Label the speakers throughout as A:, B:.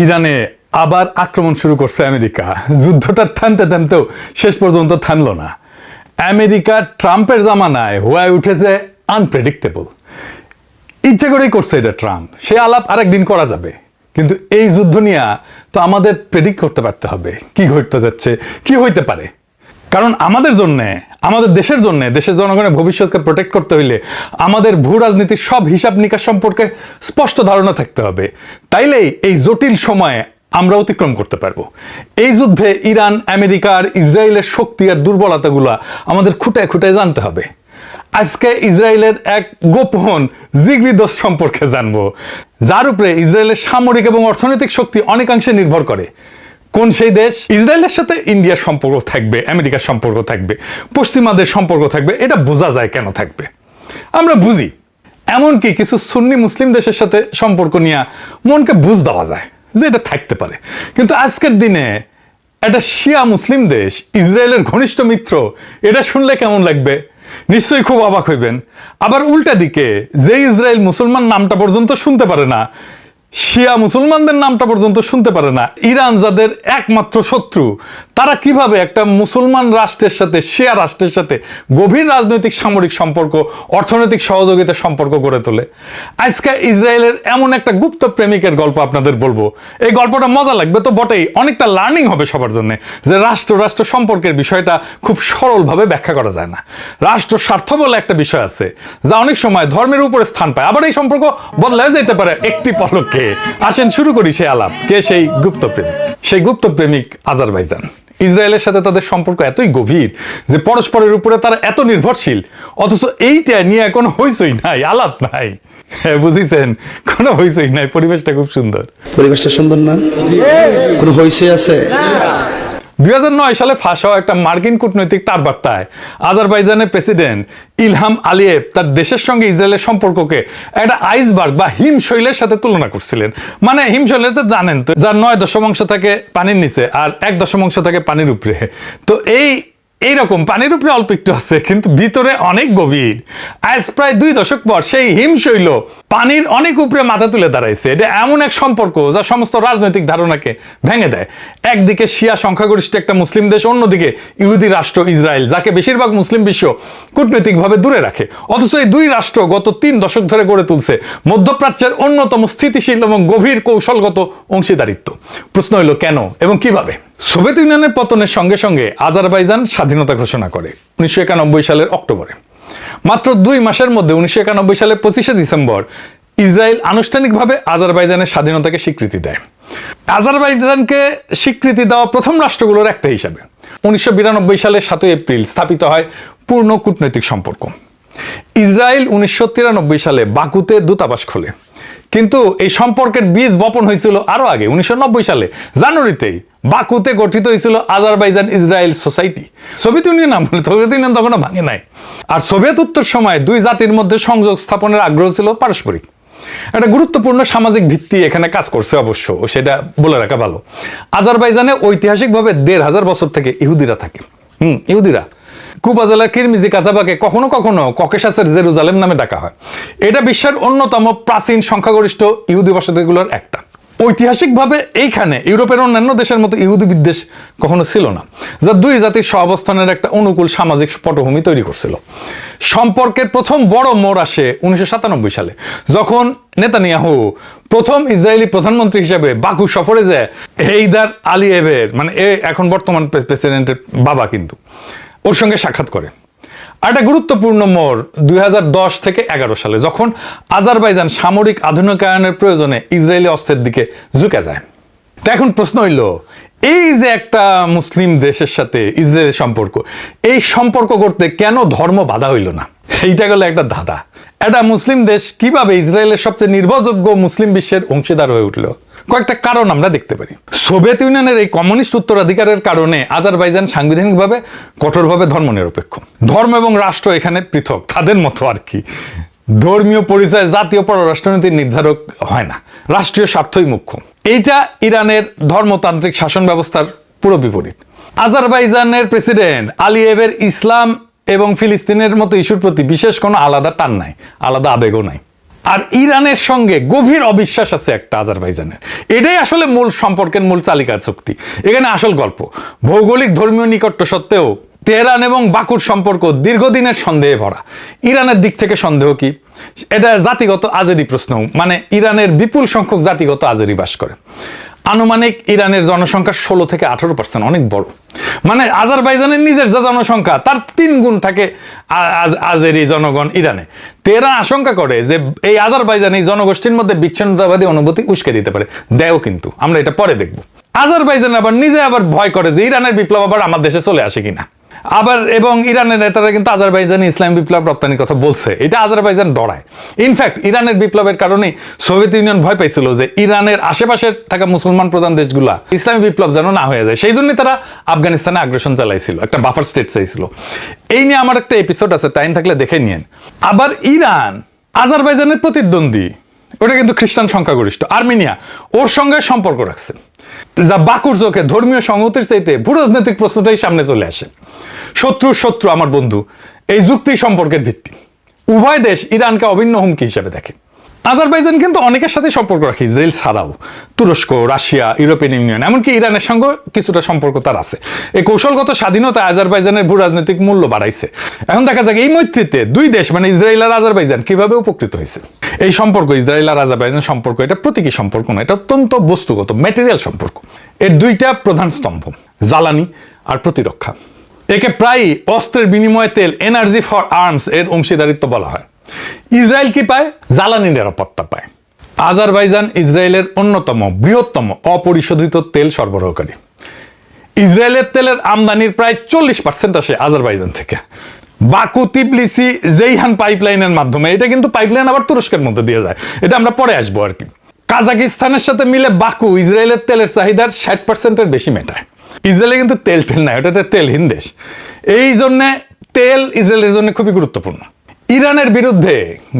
A: ইরানে আবার আক্রমণ শুরু করছে আমেরিকা। যুদ্ধটা থামতে থামতেও শেষ পর্যন্ত থামলো না। আমেরিকা ট্রাম্পের জামানায় হয়ে উঠেছে আনপ্রেডিক্টেবল। ইচ্ছে করেই করছে এটা ট্রাম্প। সে আলাপ আরেকদিন করা যাবে, কিন্তু এই যুদ্ধ নিয়ে তো আমাদের প্রেডিক্ট করতে পারতে হবে কি ঘটতে যাচ্ছে, কি হইতে পারে। কারণ আমাদের জন্য, আমাদের দেশের জন্য, দেশের জনগণের ভবিষ্যৎকে প্রোটেক্ট করতে হইলে আমাদের ভূ রাজনীতির সব হিসাব নিকাশ সম্পর্কে স্পষ্ট ধারণা থাকতে হবে। তাইলেই এই জটিল সময়ে আমরা অতিক্রম করতে পারবো। এই যুদ্ধে ইরান, আমেরিকা আর ইসরায়েলের শক্তি আর দুর্বলতাগুলো আমাদের খুঁটায় খুঁটায় জানতে হবে। আজকে ইসরায়েলের এক গোপন জিগরিদোষ সম্পর্কে জানবো, যার উপরে ইসরায়েলের সামরিক এবং অর্থনৈতিক শক্তি অনেকাংশে নির্ভর করে। কোন সেই দেশ? ইসরায়েলের সাথে ইন্ডিয়ার সম্পর্ক থাকবে, আমেরিকার সম্পর্ক থাকবে, পশ্চিমাদের সম্পর্ক থাকবে। এটা বোঝা যায় কেন থাকবে, আমরা বুঝি। এমনকি কিছু সুন্নি মুসলিম দেশের সাথে সম্পর্ক নিয়ে মনকে বুঝ দেওয়া যায় যে এটা থাকতে পারে। কিন্তু আজকের দিনে একটা শিয়া মুসলিম দেশ ইসরায়েলের ঘনিষ্ঠ মিত্র, এটা শুনলে কেমন লাগবে? নিশ্চয়ই খুব অবাক হইবেন। আবার উল্টা দিকে যে ইসরায়েল মুসলমান নামটা পর্যন্ত শুনতে পারে না, শিয়া মুসলমানদের নামটা পর্যন্ত শুনতে পারে না, ইরান যাদের একমাত্র শত্রু, তারা কিভাবে একটা মুসলমান রাষ্ট্রের সাথে, শিয়া রাষ্ট্রের সাথে গভীর রাজনৈতিক সামরিক সম্পর্ক, অর্থনৈতিক সহযোগিতার সম্পর্ক গড়ে তোলে। আজকে ইসরায়েলের এমন একটা গুপ্ত প্রেমিকের গল্প আপনাদের বলবো। এই গল্পটা মজা লাগবে তো বটেই, অনেকটা লার্নিং হবে সবার জন্য, যে রাষ্ট্র রাষ্ট্র সম্পর্কের বিষয়টা খুব সরলভাবে ব্যাখ্যা করা যায় না। রাষ্ট্র স্বার্থ বলে একটা বিষয় আছে, যা অনেক সময় ধর্মের উপরে স্থান পায়। আবার এই সম্পর্ক বদলায় যেতে পারে একটি পলকে। আসেন শুরু করি সেই আলাপ। কে সেই গুপ্ত প্রেমিক? সেই গুপ্ত প্রেমিক আজারবাইজান। ইসরায়েলের সাথে তাদের সম্পর্ক এতই গভীর যে পরস্পরের উপরে তারা এত নির্ভরশীল, অথচ এইটা নিয়ে কোনো হইচই নাই, আলাপ নাই। হ্যাঁ, বুঝিছেন, কোনো হইচই নাই। পরিবেশটা খুব সুন্দর।
B: পরিবেশটা সুন্দর না? কোনো হইচই আছে?
A: 2009 সালে ফাঁস হওয়া একটা মার্কিন কূটনৈতিক তার বার্তায় আজারবাইজানের প্রেসিডেন্ট ইলহাম আলিয়েভ তার দেশের সঙ্গে ইসরায়েলের সম্পর্ককে একটা আইসবার্গ বা হিমশৈলের সাথে তুলনা করছিলেন। মানে হিমশৈলে তো জানেন তো, যার 9 দশমাংশ থাকে পানির নিচে আর 1 দশমাংশ থাকে পানির উপরে। তো এইরকম পানির উপরে অল্প একটু আছে, কিন্তু ভিতরে অনেক গভীর। আজ প্রায় 2 দশক পর সেই হিমশৈল পানির অনেক উপরে মাথা তুলে দাঁড়াইছে। এটা এমন এক সম্পর্ক যা সমস্ত রাজনৈতিক ধারণাকে ভেঙে দেয়। একদিকে শিয়া সংখ্যাগরিষ্ঠ একটা মুসলিম দেশ, অন্যদিকে ইহুদি রাষ্ট্র ইসরায়েল, যাকে বেশিরভাগ মুসলিম বিশ্ব কূটনৈতিকভাবে দূরে রাখে। অথচ এই দুই রাষ্ট্র গত 3 দশক ধরে গড়ে তুলছে মধ্যপ্রাচ্যের অন্যতম স্থিতিশীল এবং গভীর কৌশলগত অংশীদারিত্ব। প্রশ্ন হলো কেন এবং কিভাবে? সোভিয়েত ইউনিয়নের পতনের সঙ্গে সঙ্গে আজারবাইজান স্বাধীনতা ঘোষণা করে 1991 সালের অক্টোবরে। মাত্র 2 মাসের মধ্যে 1991 সালের 25শে ডিসেম্বর ইসরায়েল আনুষ্ঠানিকভাবে আজারবাইজানের স্বাধীনতাকে স্বীকৃতি দেয়। আজারবাইজানকে স্বীকৃতি দেওয়া প্রথম রাষ্ট্রগুলোর একটা হিসাবে 1992 সালের 7 এপ্রিল স্থাপিত হয় পূর্ণ কূটনৈতিক সম্পর্ক। ইসরায়েল 1993 সালে বাকুতে দূতাবাস খোলে, কিন্তু এই সম্পর্কের বীজ বপন হয়েছিল আরো আগে। 1990 সালে জানুয়ারিতেই বাকুতে গঠিত হয়েছিল Azerbaijan Israel society. Soviet union আমলে, সোভিয়েত ইউনিয়ন তখনও ভাঙে নাই। আর সোভিয়েত উত্তর সময় দুই জাতির মধ্যে সংযোগ স্থাপনের আগ্রহ ছিল পারস্পরিক। একটা গুরুত্বপূর্ণ সামাজিক ভিত্তি এখানে কাজ করছে, অবশ্য সেটা বলে রাখা ভালো। আজারবাইজানে ঐতিহাসিকভাবে 1500 বছর থেকে ইহুদিরা থাকে। ইহুদিরা কুবা জেলার কিরমিজি কাজাবাকে কখনো কখনো ককেশাসের জেরুজালেম নামে ডাকা হয়। এটা বিশ্বের অন্যতম প্রাচীন সংখ্যাগরিষ্ঠ ইহুদি বসতিগুলোর একটা। ঐতিহাসিকভাবে এইখানে ইউরোপের অন্যান্য দেশের মতো ইহুদি বিদ্বেষ কখনো ছিল না, যা দুই জাতির সহাবস্থানের একটা অনুকূল সামাজিক পটভূমি তৈরি করছিল। সম্পর্কের প্রথম বড় মোড় আসে 1997 সালে, যখন নেতানিয়াহু প্রথম ইসরায়েলি প্রধানমন্ত্রী হিসেবে বাকু সফরে যায় হেইদার আলিয়েভের, মানে এখন বর্তমান প্রেসিডেন্টের বাবা, কিন্তু ওর সঙ্গে সাক্ষাৎ করে। আর একটা গুরুত্বপূর্ণ মোড় 2010 থেকে 11 সালে, যখন আজারবাইজান সামরিক আধুনিকায়নের প্রয়োজনে ইসরায়েলি অস্ত্রের দিকে ঝুঁকে যায়। তো এখন প্রশ্ন হইল, এই যে একটা মুসলিম দেশের সাথে ইসরায়েলের সম্পর্ক, এই সম্পর্ক করতে কেন ধর্ম বাধা হইল না? এইটা গেল একটা ধাঁধা। একটা মুসলিম দেশ কিভাবে ইসরায়েলের সবচেয়ে নির্ভরযোগ্য মুসলিম বিশ্বের অংশীদার হয়ে উঠল? কয়েকটা কারণ আমরা দেখতে পারি। সোভিয়েত ইউনিয়নের এই কমিউনিস্ট উত্তরাধিকারের কারণে আজারবাইজান সাংবিধানিকভাবে কঠোরভাবে ধর্মনিরপেক্ষ। ধর্ম এবং রাষ্ট্র এখানে পৃথক, তাদের মতো আর কি। ধর্মীয় পরিচয় জাতীয় পররাষ্ট্রনীতির নির্ধারক হয় না, রাষ্ট্রীয় স্বার্থই মুখ্য। এইটা ইরানের ধর্মতান্ত্রিক শাসন ব্যবস্থার পুরো বিপরীত। আজারবাইজানের প্রেসিডেন্ট আলিয়েভের ইসলাম এবং ফিলিস্তিনের মতো ইস্যুর প্রতি বিশেষ কোনো আলাদা টান নাই, আলাদা আবেগও নাই। আর ইরানের সঙ্গে গভীর অবিশ্বাস আছে একটা আজারবাইজানের। এটাই আসলে মূল সম্পর্কের মূল চালিকা শক্তি। এখানে আসল গল্প, ভৌগোলিক ধর্মীয় নিকট্য সত্ত্বেও তেহরান এবং বাকুর সম্পর্ক দীর্ঘদিনের সন্দেহে ভরা। ইরানের দিক থেকে সন্দেহ কি? এটা জাতিগত আজেরি প্রশ্ন। মানে ইরানের বিপুল সংখ্যক জাতিগত আজেরি বাস করে। আনুমানিক ইরানের জনসংখ্যা 16 থেকে 18%, অনেক বড়। মানে আজারবাইজানের নিজের যে জনসংখ্যা তার 3 গুণ থাকে আজেরি জনগণ ইরানে। তেহরান আশঙ্কা করে যে এই আজারবাইজান এই জনগোষ্ঠীর মধ্যে বিচ্ছিন্নতাবাদী অনুভূতি উস্কে দিতে পারে। দেয়ও কিন্তু, আমরা এটা পরে দেখব। আজারবাইজান আবার ভয় করে যে ইরানের বিপ্লব আবার আমার দেশে চলে আসে কিনা। এবং ইরানের নেতারা কিন্তু আজারবাইজানি ইসলাম বিপ্লব রপ্তানির কথা বলছে। এটা আজারবাইজান ডরায়। ইনফ্যাক্ট ইরানের বিপ্লবের কারণে সোভিয়েত ইউনিয়ন ভয় পাইছিল যে ইরানের আশেপাশে থাকা মুসলমান প্রধান দেশগুলা ইসলামী বিপ্লব যেন না হয়ে যায়। সেই জন্যই তারা আফগানিস্তানে আগ্রাসন চালাইছিল, একটা বাফার স্টেট চাইছিল। এই নিয়ে আমার একটা এপিসোড আছে, টাইম থাকলে দেখে নিয়েন। আবার ইরান আজারবাইজানের প্রতিদ্বন্দ্বী, ওটা কিন্তু খ্রিস্টান সংখ্যাগরিষ্ঠ আর্মেনিয়া, ওর সঙ্গে সম্পর্ক রাখছে, যা বাকুর চোখে ধর্মীয় সংহতির চাইতে ভূরাজনৈতিক প্রশ্নটাই সামনে চলে আসে। শত্রু আমার বন্ধু, এই যুক্তি সম্পর্কের ভিত্তি। উভয় দেশ ইরানকে অভিন্ন হুমকি হিসেবে দেখে। আজারবাইজান কিন্তু অনেকের সাথে সম্পর্ক রাখে, ইসরায়েল ছাড়াও তুরস্ক, রাশিয়া, ইউরোপিয়ান ইউনিয়ন, এমনকি ইরানের সঙ্গে কিছুটা সম্পর্ক তার আছে। এই কৌশলগত স্বাধীনতা আজারবাইজানের ভূ রাজনৈতিক মূল্য বাড়াইছে। এখন দেখা যাক এই মৈত্রীতে দুই দেশ মানে ইসরায়েল আর আজারবাইজান কিভাবে উপকৃত হয়েছে। এই সম্পর্ক, ইসরায়েল আর আজারবাইজান সম্পর্ক, এটা প্রতীকী সম্পর্ক না, এটা অত্যন্ত বস্তুগত ম্যাটেরিয়াল সম্পর্ক। এর দুইটা প্রধান স্তম্ভ, জ্বালানি আর প্রতিরক্ষা। একে প্রায় অস্ত্রের বিনিময়ে তেল, এনার্জি ফর আর্মস এর অংশীদারিত্ব বলা হয়। ইসরায়েল কি পায়? জ্বালানি নিরাপত্তা পায়। আজারবাইজান ইসরায়েলের অন্যতম বৃহত্তম অপরিশোধিত তেল সরবরাহকারী। ইসরায়েলের তেলের আমদানির প্রায় 40% আসে আজারবাইজান থেকে। বাকু তিবলিসি জেইহান পাইপলাইনের মাধ্যমে। এটা কিন্তু পাইপলাইন আবার তুরস্কের মধ্যে দিয়ে যায়, এটা আমরা পরে আসবো আর কি। কাজাকিস্তানের সাথে মিলে বাকু ইসরায়েলের তেলের চাহিদার 60%-এর বেশি মেটায়। ইসরায়েলে কিন্তু তেল নাই, ওটা তেলহীন দেশ। এই জন্য তেল ইসরায়েলের জন্য খুবই গুরুত্বপূর্ণ। ইরানের বিরুদ্ধে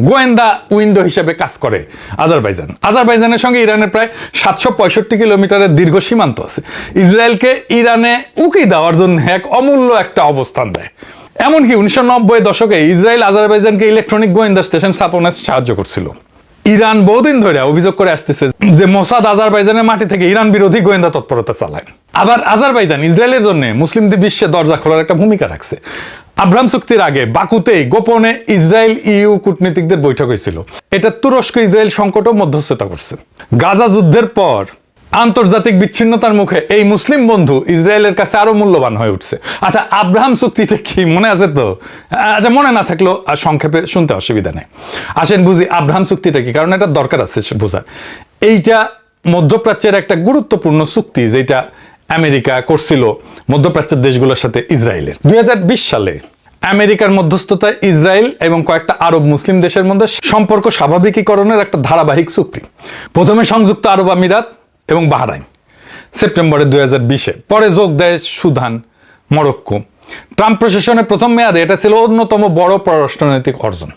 A: গোয়েন্দা উইন্ডো হিসেবে কাজ করে আজারবাইজান। আজারবাইজানের সঙ্গে ইরানের প্রায় 765 কিলোমিটারের দীর্ঘ সীমান্ত আছে। ইসরায়েলকে ইরানে উকি দেওয়ার জন্য এক অমূল্য একটা অবস্থান দেয়। এমনকি 1990 দশকে ইসরায়েল আজারবাইজানকে ইলেকট্রনিক গোয়েন্দা স্টেশন স্থাপনে সাহায্য করছিল। ইরান বহুদিন ধরে অভিযোগ করে আসতেছে যে মোসাদ আজারবাইজানের মাটি থেকে ইরান বিরোধী গোয়েন্দা তৎপরতা চালায়। আবার আজারবাইজান ইসরায়েলের জন্য মুসলিম বিশ্বে দরজা খোলার একটা ভূমিকা রাখছে। আব্রাহাম চুক্তির আগে বাকুতেই গোপনে ইসরায়েল ইউ কূটনীতিকদের বৈঠক হয়েছিল। এটা তুরস্ক ইসরায়েল সংকটও মধ্যস্থতা করছে। গাজা যুদ্ধের পর আন্তর্জাতিক বিচ্ছিন্নতার মুখে এই মুসলিম বন্ধু ইসরায়েলের কাছে আরো মূল্যবান হয়ে উঠছে। আচ্ছা, আব্রাহাম চুক্তিটা কি মনে আছে তো? আচ্ছা, মনে না থাকলেও সংক্ষেপে শুনতে অসুবিধা নেই। আসেন বুঝি আব্রাহাম চুক্তিটা কি, কারণ এটা দরকার আছে বোঝার। এইটা মধ্যপ্রাচ্যের একটা গুরুত্বপূর্ণ চুক্তি, যেটা আমেরিকা করছিল মধ্যপ্রাচ্যের দেশগুলোর সাথে ইসরায়েলের। 2020 সালে আমেরিকার মধ্যস্থতায় ইসরায়েল এবং কয়েকটা আরব মুসলিম দেশের মধ্যে সম্পর্ক স্বাভাবিকীকরণের একটা ধারাবাহিক চুক্তি। প্রথমে সংযুক্ত আরব আমিরাত এবং বাহরাইন সেপ্টেম্বরে 2020-এ, পরে যোগ দেয় সুদান, মরক্কো। ট্রাম্প প্রশাসনের প্রথম মেয়াদে এটা ছিল অন্যতম বড় পররাষ্ট্রনৈতিক অর্জন।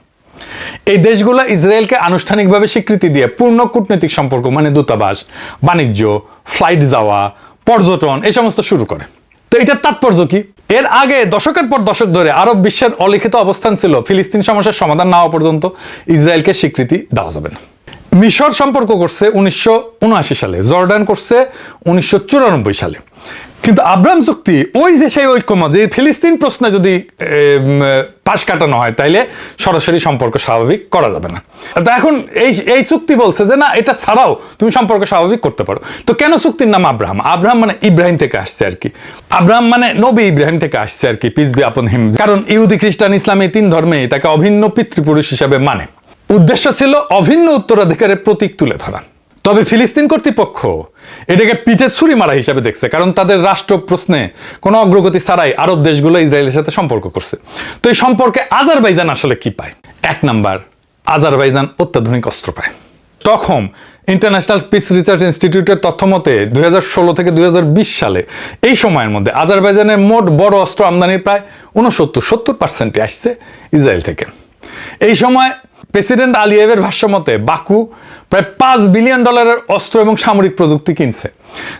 A: এই দেশগুলো ইসরায়েলকে আনুষ্ঠানিকভাবে স্বীকৃতি দিয়ে পূর্ণ কূটনৈতিক সম্পর্ক মানে দূতাবাস, বাণিজ্য, ফ্লাইট যাওয়া, পর্যটন এই সমস্ত শুরু করে। তো এটার তাৎপর্য কি? এর আগে দশকের পর দশক ধরে আরব বিশ্বের অলিখিত অবস্থান ছিল ফিলিস্তিন সমস্যার সমাধান না হওয়া পর্যন্ত ইসরায়েলকে স্বীকৃতি দেওয়া যাবে না। মিশর সম্পর্ক করছে 1979 সালে, জর্ডান করছে 1994 সালে। কিন্তু আব্রাহাম চুক্তি ওই যে সেই ঐক্যমত যে ফিলিস্তিন প্রশ্নে যদি পাশ কাটানো হয় তাইলে সরাসরি সম্পর্ক স্বাভাবিক করা যাবে না। তো এখন এই চুক্তি বলছে যে না, এটা ছাড়াও তুমি সম্পর্ক স্বাভাবিক করতে পারো। তো কেন চুক্তির নাম আব্রাহাম? আব্রাহাম মানে ইব্রাহিম থেকে আসছে আর কি। আব্রাহাম মানে নবী ইব্রাহিম থেকে আসছে আর কি, পিস বি আপন হিম। কারণ ইহুদি, খ্রিস্টান, ইসলাম এই 3 ধর্মেই তাকে অভিন্ন পিতৃপুরুষ হিসাবে মানে। উদ্দেশ্য ছিল অভিন্ন উত্তরাধিকারের প্রতীক তুলে ধরা। তবে ফিলিস্তিন কর্তৃপক্ষ এটাকে পিঠে ছুরি মারা হিসাবে দেখছে, কারণ তাদের রাষ্ট্র প্রশ্নে কোনো অগ্রগতি ছাড়াই আরব দেশগুলো ইসরায়েলের সাথে সম্পর্ক করছে। তো এই সম্পর্কে আজারবাইজান আসলে কি পায়? 1 নাম্বার, আজারবাইজান অত্যাধুনিক অস্ত্র পায়। স্টকহোম ইন্টারন্যাশনাল পিস রিসার্চ ইনস্টিটিউটের তথ্য মতে 2016 থেকে 2020 সালে এই সময়ের মধ্যে আজারবাইজানের মোট বড় অস্ত্র আমদানির প্রায় 69-70% আসছে ইসরায়েল থেকে। এই সময় প্রেসিডেন্ট আলিয়েভের ভাষ্যমতে বাকু প্রায় $5 বিলিয়ন অস্ত্র এবং সামরিক প্রযুক্তি কিনছে,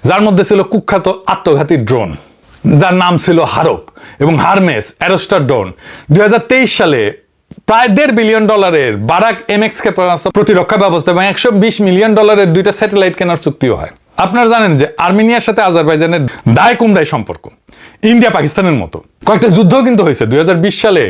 A: যার মধ্যে ছিল কুখ্যাত আত্মঘাতী ড্রোন যার নাম ছিল হারপ এবং হারমেস, অ্যারোস্টার ড্রোন। 2023 সালে প্রায় $1.5 বিলিয়ন বারাক MX ক্ষেপণাস্ত্র প্রতিরক্ষা ব্যবস্থা এবং $120 মিলিয়ন দুইটা স্যাটেলাইট কেনার চুক্তিও হয়। আপনারা জানেন যে আর্মেনিয়ার সাথে আজারবাইজানের দায় কুমড়ায় সম্পর্ক, ইন্ডিয়া পাকিস্তানের মতো। কয়েকটা যুদ্ধ কিন্তু হয়েছে। 2020 সালে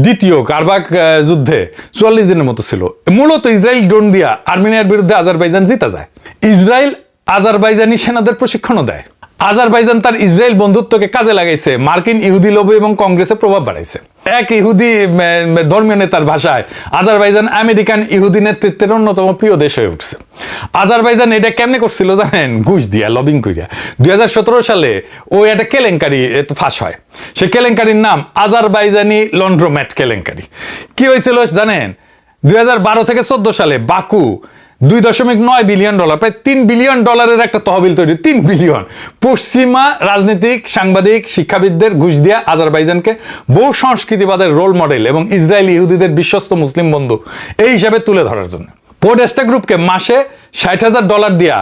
A: দ্বিতীয় কারবাক যুদ্ধে 44 দিনের মতো ছিল। মূলত ইসরায়েল ড্রোন দিয়া আর্মেনিয়ার বিরুদ্ধে আজারবাইজান জিতা যায়। ইসরায়েল আজারবাইজানি সেনাদের প্রশিক্ষণও দেয়। আজারবাইজান তার ইসরায়েল বন্ধুত্বকে কাজে লাগাইছে, মার্কিন ইহুদি লবি এবং কংগ্রেসে প্রভাব বাড়াইছে। এক ইহুদি ধর্মীয় নেতার ভাষায় আজারবাইজান আমেরিকান ইহুদি নেতৃত্বের অন্যতম প্রিয় দেশ হয়ে উঠছে। আজারবাইজান এটা কেমনে করছিল জানেন? ঘুষ দিয়া, লবিং করিয়া। 2017 সালে ও একটা কেলেঙ্কারি ফাঁস হয়। সে কেলেঙ্কারির নাম আজারবাইজানি লন্ড্রোম্যাট কেলেঙ্কারি। কি হয়েছিল জানেন? 2012 থেকে 14 সালে বাকু $2.9 বিলিয়ন, প্রায় $3 বিলিয়ন একটা তহবিল তৈরি। 3 বিলিয়ন পশ্চিমা রাজনীতিক, সাংবাদিক, শিক্ষাবিদদের ঘুষ দিয়া আজারবাইজানকে বহু সংস্কৃতিবাদের রোল মডেল এবং ইসরায়েলি ইহুদিদের বিশ্বস্ত মুসলিম বন্ধু এই হিসাবে তুলে ধরার জন্য পোডেস্টা গ্রুপকে মাসে $60,000 দিয়া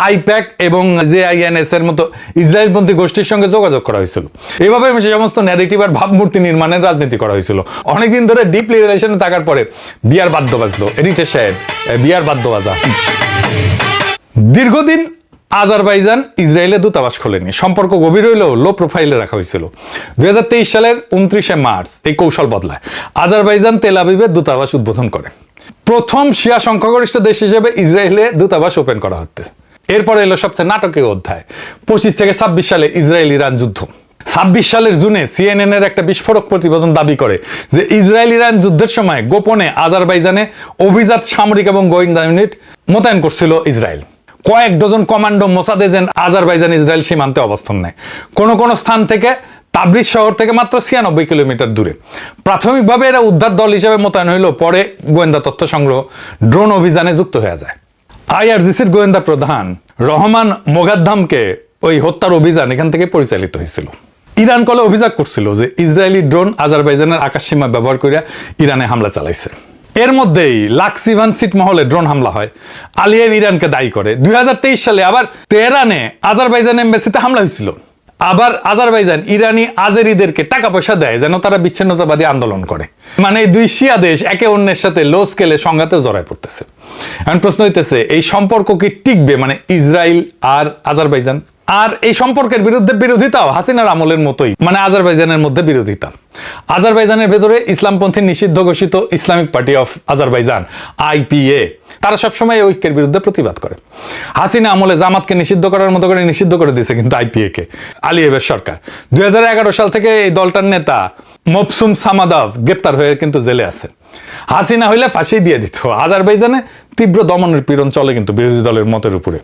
A: আইপ্যাক এবং JINS এর মতো ইসরায়েলপন্থী গোষ্ঠীর সঙ্গে যোগাযোগ করা হয়েছিল। এভাবে সে সমস্ত ন্যারেটিভ আর ভাবমূর্তি নির্মাণের রাজনীতি করা হয়েছিল। অনেকদিন ধরে ডিপলি রিলেশনে থাকার পরে বিয়ার বাদ্য বাজলো। এডিটর সাহেব, বিয়ার বাদ্য বাজা। দীর্ঘদিন আজারবাইজান ইসরায়েলের দূতাবাস খোলেনি। সম্পর্ক গভীর হইলেও লো প্রোফাইলে রাখা হয়েছিল। 2023 সালের 29 মার্চ এই কৌশল বদলায়। আজারবাইজান তেল আবিবের দূতাবাস উদ্বোধন করে। প্রথম শিয়া সংখ্যাগরিষ্ঠ দেশ হিসেবে ইসরায়েলে দূতাবাস ওপেন করা হচ্ছে। এরপরে এলো সবচেয়ে নাটকীয় অধ্যায়। 25 থেকে 26 সালে ইসরায়েল ইরান যুদ্ধ। 26 সালের জুনে CNN এর একটা বিস্ফোরক প্রতিবেদন দাবি করে যে ইসরায়েল ইরান যুদ্ধের সময় গোপনে আজারবাইজানে অভিজাত সামরিক এবং গোয়েন্দা ইউনিট মোতায়েন করছিল ইসরায়েল। কয়েক dozen commando Mossad agent Azerbaijan Israel সীমান্তে অবস্থান নেয়। কোন স্থান থেকে তাবরিজ শহর থেকে মাত্র 96 কিলোমিটার দূরে। প্রাথমিকভাবে এরা উদ্ধার দল হিসেবে মোতায়েন হইল, পরে গোয়েন্দা তথ্য সংগ্রহ, ড্রোন অভিযানে যুক্ত হয়ে যায়। IRGCর গোয়েন্দা প্রধান রহমান মোগাদ্দামকে ওই হত্যার অভিযান এখান থেকে পরিচালিত হয়েছিল। ইরান কলে অভিযোগ করছিল যে ইসরায়েলি ড্রোন আজারবাইজানের আকাশসীমা ব্যবহার করে ইরানে হামলা চালাইছে। এর মধ্যেই লাক্সিভান ছিটমহলে ড্রোন হামলা হয়। আলিয়েভ ইরানকে দায়ী করে। 2023 সালে আবার তেহরানে আজারবাইজান এমবাসিতে হামলা হয়েছিল। আবার আজারবাইজান ইরানি আজেরিদেরকে টাকা পয়সা দেয় যেন তারা বিচ্ছিন্নতাবাদী আন্দোলন করে। মানে দুই শিয়া দেশ একে অন্যের সাথে লো স্কেলে সংঘাতে জড়ায় পড়তেছে। এখন প্রশ্ন হইতেছে, এই সম্পর্ক কি টিকবে? মানে ইসরায়েল আর আজারবাইজান। আর এই সম্পর্কের বিরুদ্ধে বিরোধিতাও হাসিনার আমলের মতোই, মানে আজারবাইজানের মধ্যে বিরোধিতা। আজারবাইজানের ভেতরে ইসলামপন্থী নিষিদ্ধ ঘোষিত Islamic party of Azerbaijan IPA তারা সবসময় ঐক্যের বিরুদ্ধে প্রতিবাদ করে। হাসিনা আমলে জামাতকে নিষিদ্ধ করার মতো করে নিষিদ্ধ করে দিয়েছে কিন্তু IPA কে আলিয়েভের সরকার। 2011 সাল থেকে এই দলটার নেতা মবসুম সামাদাভ গ্রেপ্তার হয়ে কিন্তু জেলে আছে। হাসিনা হইলে ফাঁসি দিয়ে দিত। আজারবাইজানে তীব্র দমনের পীড়ন চলে কিন্তু বিরোধী দলের মতের উপরে।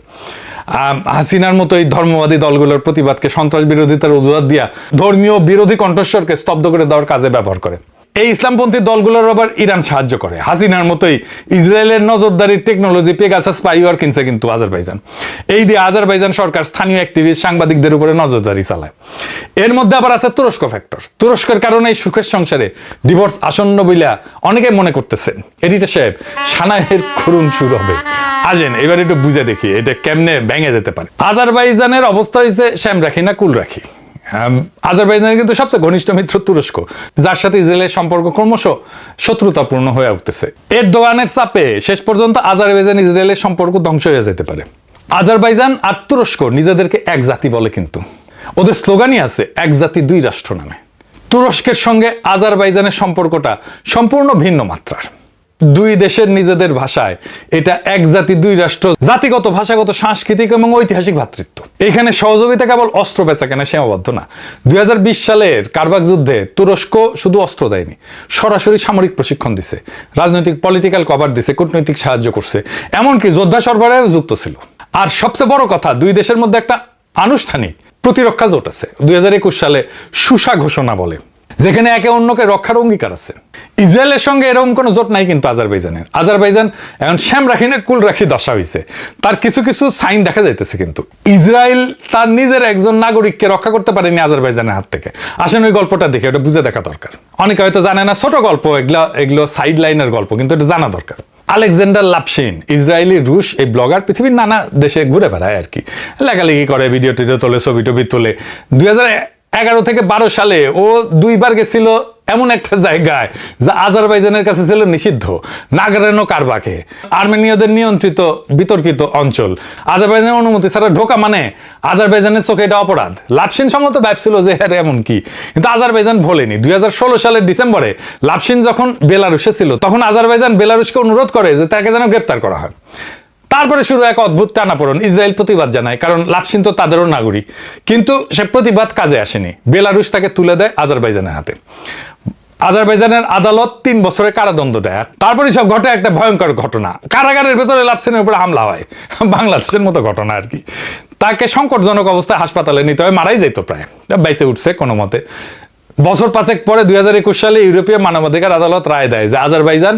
A: হাসিনার মতো এই ধর্মবাদী দলগুলোর প্রতিবাদকে সন্ত্রাস বিরোধিতার অজুহাত দিয়া ধর্মীয় বিরোধী কণ্ঠস্বরকে স্তব্ধ করে দেওয়ার কাজে ব্যবহার করে। এই ইসলামপন্থী দলগুলোর আবার ইরান সাহায্য করে। হাসিনার মতোই ইসরায়েলের নজরদারির টেকনোলজি পেগাসাস স্পাইওয়ার কিনছে কিন্তু আজারবাইজান। এই দিয়ে আজারবাইজান সরকার স্থানীয় অ্যাক্টিভিস্ট, সাংবাদিকদের উপরে নজরদারি চালায়। এর মধ্যে আবার আছে তুরস্ক ফ্যাক্টর। তুরস্কের কারণে এই সুখের সংসারে ডিভোর্স আসন্ন বইলা অনেকে মনে করতেছেন। এডিটর সাহেব, সানাইয়ের করুণ শুরু হবে। আসেন এবার একটু বুঝে দেখি এটা কেমনে ভেঙে যেতে পারে। আজারবাইজানের অবস্থা হয়েছে শ্যাম রাখি না কুল রাখি। আজারবাইজানের কিন্তু সবচেয়ে ঘনিষ্ঠ মিত্র তুরস্ক, যার সাথে ইসরায়েলের সম্পর্ক ক্রমশ শত্রুতাপূর্ণ হয়ে উঠতেছে। এরদোগানের চাপে শেষ পর্যন্ত আজারবাইজান ইসরায়েলের সম্পর্ক ধ্বংস হয়ে যেতে পারে। আজারবাইজান আর তুরস্ক নিজেদেরকে এক জাতি বলে, কিন্তু ওদের স্লোগানই আছে এক জাতি দুই রাষ্ট্র নামে। তুরস্কের সঙ্গে আজারবাইজানের সম্পর্কটা সম্পূর্ণ ভিন্ন মাত্রার। দুই দেশের নিজেদের ভাষায় এটা এক জাতি দুই রাষ্ট্র, জাতিগত, ভাষাগত, সাংস্কৃতিক এবং ঐতিহাসিক ভ্রাতৃত্ব। এখানে সহযোগিতা কেবল অস্ত্র বেচা কেনা সীমাবদ্ধ না। 2020 সালের কারবাক যুদ্ধে তুরস্ক শুধু অস্ত্র দেয়নি, সরাসরি সামরিক প্রশিক্ষণ দিছে, রাজনৈতিক পলিটিক্যাল কভার দিছে, কূটনৈতিক সাহায্য করছে, এমনকি যোদ্ধা সরবরাহেও যুক্ত ছিল। আর সবচেয়ে বড় কথা, দুই দেশের মধ্যে একটা আনুষ্ঠানিক প্রতিরক্ষা জোট আছে 2021 সালে সুসা ঘোষণা বলে, যেখানে একে অন্যকে রক্ষার অঙ্গীকার আছে। ইসরায়েলের সঙ্গে এরকম কোনো জোট নাই কিন্তু আজারবাইজানের। আজারবাইজান এখন শ্যাম রাখি না কুল রাখি দশা হয়েছে। তার কিছু কিছু সাইন দেখা যাইতেছে কিন্তু ইসরায়েল তার নিজের একজন নাগরিককে রক্ষা করতে পারেনি আজারবাইজানের হাত থেকে। আসেন ওই গল্পটা দেখে, ওটা বুঝে দেখা দরকার। অনেকে হয়তো জানে না, ছোট গল্প এগুলো সাইড লাইনের গল্প, কিন্তু এটা জানা দরকার। আলেকজান্ডার লাপশিন, ইসরায়েলি রুশ এই ব্লগার, পৃথিবীর নানা দেশে ঘুরে বেড়ায় আর কি, লেখালেখি করে, ভিডিও টিডিও তোলে, ছবি টবি তোলে। 2011 থেকে 12 সালে ও 2বার গেছিল এমন একটা জায়গায় যা আজারবাইজানের কাছে ছিল নিষিদ্ধ, নাগরেনো কারবাকে, আর্মেনীয়দের নিয়ন্ত্রিত বিতর্কিত অঞ্চল। আজারবাইজানের অনুমতি ছাড়া ঢোকা মানে আজারবাইজানের চোখে এটা অপরাধ। লাপসিন সম্মত ভাবছিল যে হ্যাঁ এমন কি, কিন্তু আজারবাইজান ভোলেনি। 2016 সালের ডিসেম্বরে লাপসিন যখন বেলারুশে ছিল, তখন আজারবাইজান বেলারুশকে অনুরোধ করে যে তাকে যেন গ্রেপ্তার করা হয়। তারপরে শুরু এক অদ্ভুত টানাপোড়েন। ইসরায়েল প্রতিবাদ জানায়, কারণ লাপসিন তো তাদেরও নাগরিক, কিন্তু সে প্রতিবাদ কাজে আসেনি। বেলারুশ তাকে তুলে দেয় আজারবাইজানের হাতে। আজারবাইজানের আদালত 3 বছরের কারাদণ্ড দেয়। তারপরে সব ঘটে একটা ভয়ঙ্কর ঘটনা, কারাগারের ভেতরে লাপসিনের উপরে হামলা হয়, বাংলাদেশের মতো ঘটনা আর কি। তাকে সংকটজনক অবস্থায় হাসপাতালে নিতে হয়, মারাই যেত প্রায়, বাইসে উঠছে কোনো মতে। বছর 5 পরে 2021 সালে ইউরোপীয় মানবাধিকার আদালত রায় দেয় যে আজারবাইজান